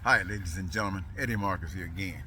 Hi, ladies and gentlemen. Eddie Marcus here again.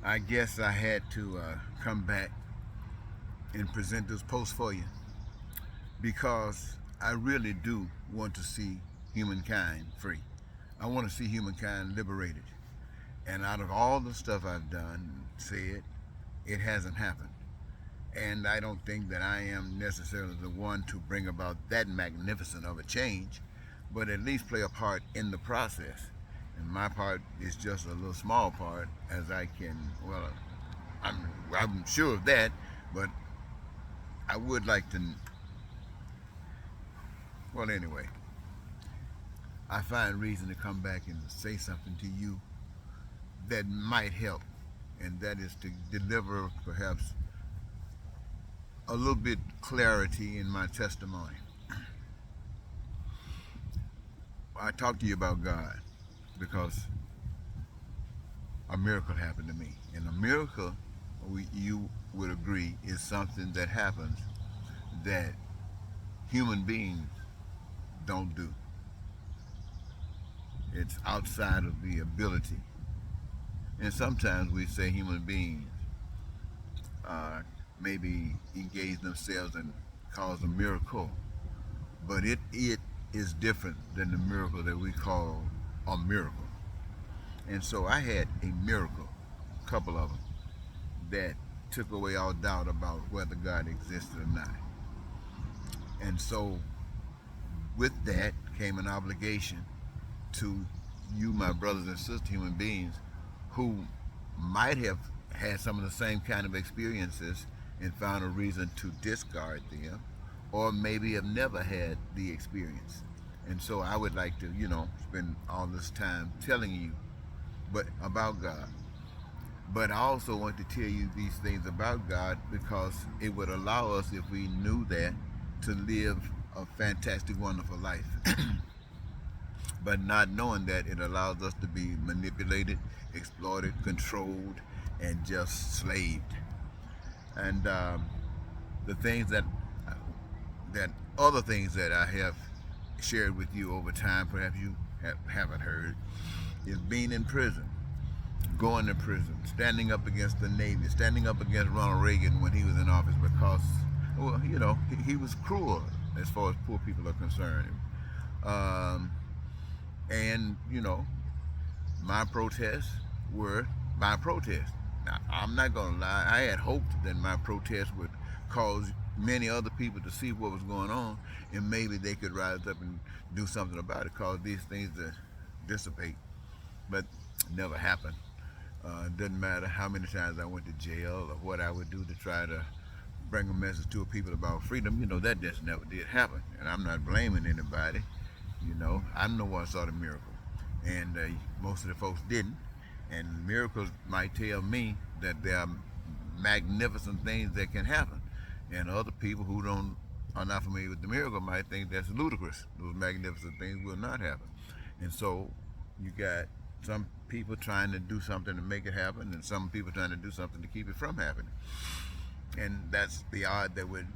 I guess I had to come back and present this post for you because I really do want to see humankind free. I want to see humankind liberated. And out of all the stuff I've done, said, it hasn't happened. And I don't think that I am necessarily the one to bring about that magnificent of a change, but at least play a part in the process. And my part is just a little small part, as I can. Well, I'm I'm sure of that, but I would like to. Well, anyway, I find reason to come back and say something to you that might help, and that is to deliver perhaps a little bit clarity in my testimony. I talked to you about God because a miracle happened to me, and a miracle, you would agree, is something that happens that human beings don't do. It's outside of the ability. And sometimes we say human beings uh, maybe engage themselves and cause a miracle, but it is different than the miracle that we call a miracle. And so I had a miracle, a couple of them, that took away all doubt about whether God existed or not. And so with that came an obligation to you, my brothers and sisters, human beings, who might have had some of the same kind of experiences and found a reason to discard them, or maybe have never had the experience. And so I would like to, spend all this time telling you but about God. But I also want to tell you these things about God because it would allow us, if we knew that, to live a fantastic, wonderful life. But not knowing that, it allows us to be manipulated, exploited, controlled, and just slaved. And the things that other things that I have shared with you over time, perhaps you haven't heard, is being in prison, going to prison, standing up against the Navy, standing up against Ronald Reagan when he was in office because, well, he was cruel as far as poor people are concerned. Um, and my protests were my protests. Now, I'm not gonna lie, I had hoped that my protests would cause many other people to see what was going on, and maybe they could rise up and do something about it, cause these things to dissipate. But it never happened. It doesn't matter how many times I went to jail or what I would do to try to bring a message to people about freedom. That just never did happen. And I'm not blaming anybody. I'm the one saw the miracle, and most of the folks didn't. And miracles might tell me that there are magnificent things that can happen, and other people who don't are not familiar with the miracle might think that's ludicrous. Those magnificent things will not happen, and so you got some people trying to do something to make it happen, and some people trying to do something to keep it from happening. And that's the odd that we're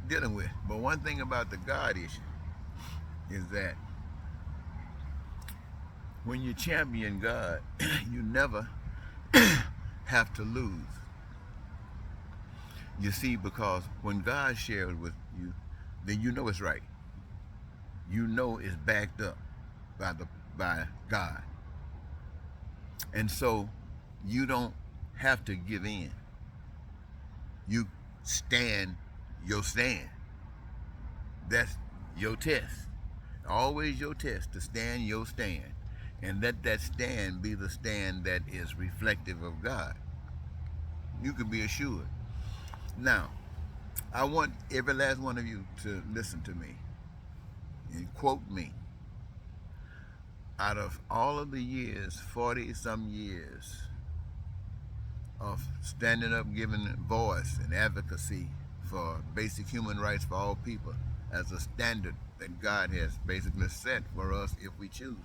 dealing with. But one thing about the God issue is that when you champion God, you never have to lose. You see, because when God shares with you, then you know it's right. You know it's backed up by God. And so you don't have to give in. You stand your stand. That's your test. Always your test, to stand your stand. And let that stand be the stand that is reflective of God. You can be assured. Now, I want every last one of you to listen to me and quote me. Out of all of the years, 40 some years of standing up, giving voice and advocacy for basic human rights for all people as a standard that God has basically set for us if we choose.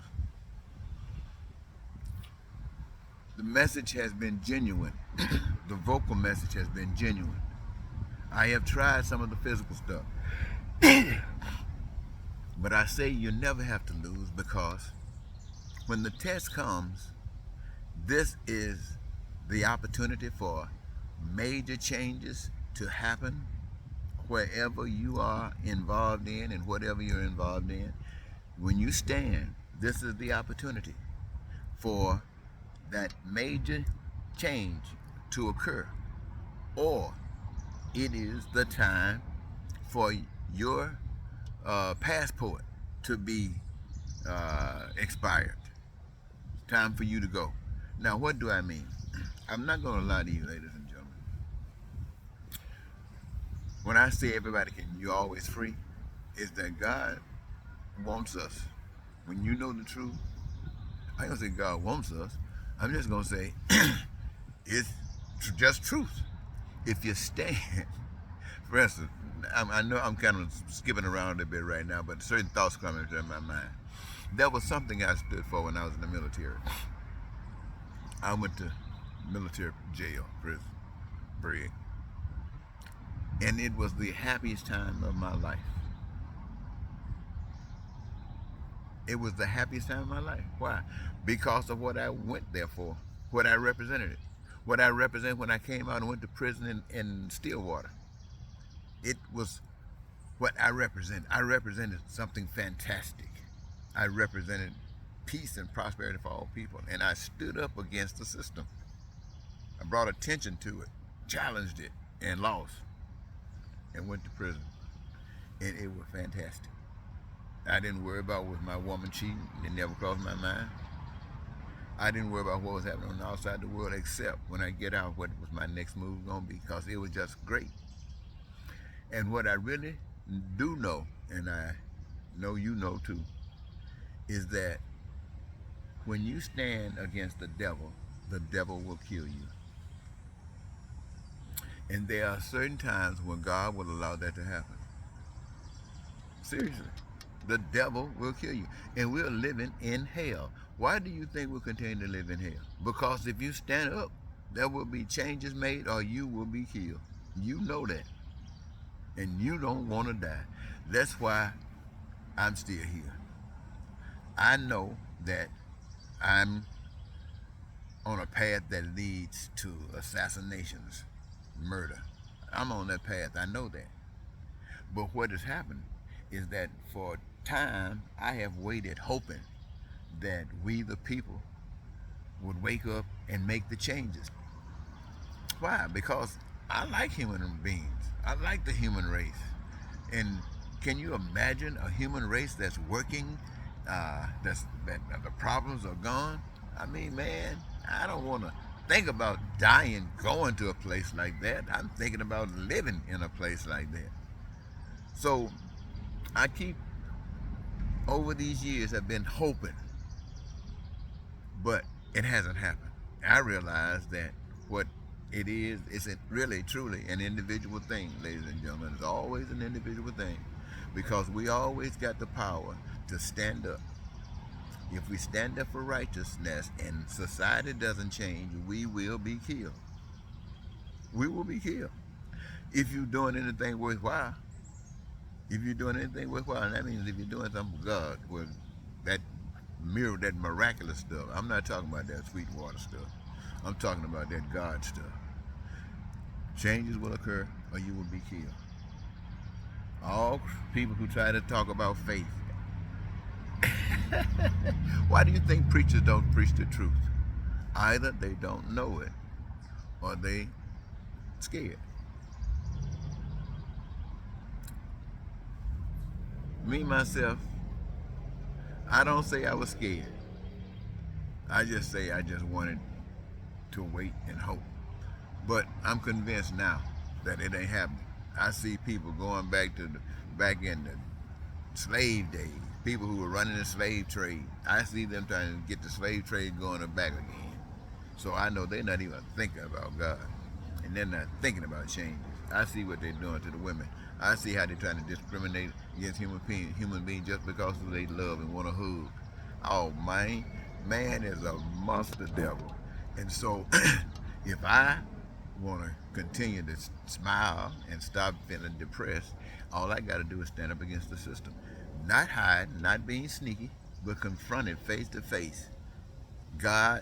The message has been genuine. The vocal message has been genuine. I have tried some of the physical stuff. But I say you never have to lose because when the test comes, this is the opportunity for major changes to happen wherever you are involved in and whatever you're involved in. When you stand, this is the opportunity for that major change to occur, or it is the time for your passport to be expired. Time for you to go. Now, what do I mean? I'm not going to lie to you, ladies and gentlemen. When I say everybody can, you're always free, is that God wants us. When you know the truth, I ain't gonna say God wants us. I'm just gonna say it's just truth. If you stand, for instance, I know I'm kind of skipping around a bit right now, but certain thoughts coming into my mind. That was something I stood for when I was in the military. I went to military jail, prison, brig, and it was the happiest time of my life. It was the happiest time of my life. Why? Because of what I went there for, what I represented. What I represented when I came out and went to prison in Stillwater. It was what I represented. I represented something fantastic. I represented peace and prosperity for all people. And I stood up against the system. I brought attention to it, challenged it, and lost. And went to prison. And it was fantastic. I didn't worry about was my woman cheating. It never crossed my mind. I didn't worry about what was happening on the outside of the world, except when I get out, what was my next move going to be, because it was just great. And what I really do know, and I know you know too, is that when you stand against the devil will kill you. And there are certain times when God will allow that to happen. Seriously. The devil will kill you. And we're living in hell. Why do you think we'll continue to live in hell? Because if you stand up, there will be changes made or you will be killed. You know that. And you don't want to die. That's why I'm still here. I know that I'm on a path that leads to assassinations, murder. I'm on that path. I know that. But what has happened is that for time I have waited hoping that we the people would wake up and make the changes. Why? Because I like human beings. I like the human race. And can you imagine a human race that's working, that the problems are gone? I mean, man, I don't want to think about dying going to a place like that. I'm thinking about living in a place like that. So I keep, over these years, have been hoping, but it hasn't happened. I realize that what it is, it's really, truly an individual thing, ladies and gentlemen. It's always an individual thing because we always got the power to stand up. If we stand up for righteousness and society doesn't change, we will be killed. We will be killed. If you're doing anything worthwhile, if you're doing anything worthwhile, and that means if you're doing something for God, well, that that miraculous stuff. I'm not talking about that sweet water stuff. I'm talking about that God stuff. Changes will occur or you will be killed. All people who try to talk about faith. Why do you think preachers don't preach the truth? Either they don't know it or they scared. Me, myself, I don't say I was scared. I just say I just wanted to wait and hope. But I'm convinced now that it ain't happening. I see people going back in the slave days. People who were running the slave trade. I see them trying to get the slave trade going back again. So I know they're not even thinking about God. And they're not thinking about changes. I see what they're doing to the women. I see how they're trying to discriminate against human beings just because they love and want to hug. Oh, man is a monster devil. And so if I want to continue to smile and stop feeling depressed, all I got to do is stand up against the system. Not hide, not being sneaky, but confront it face to face God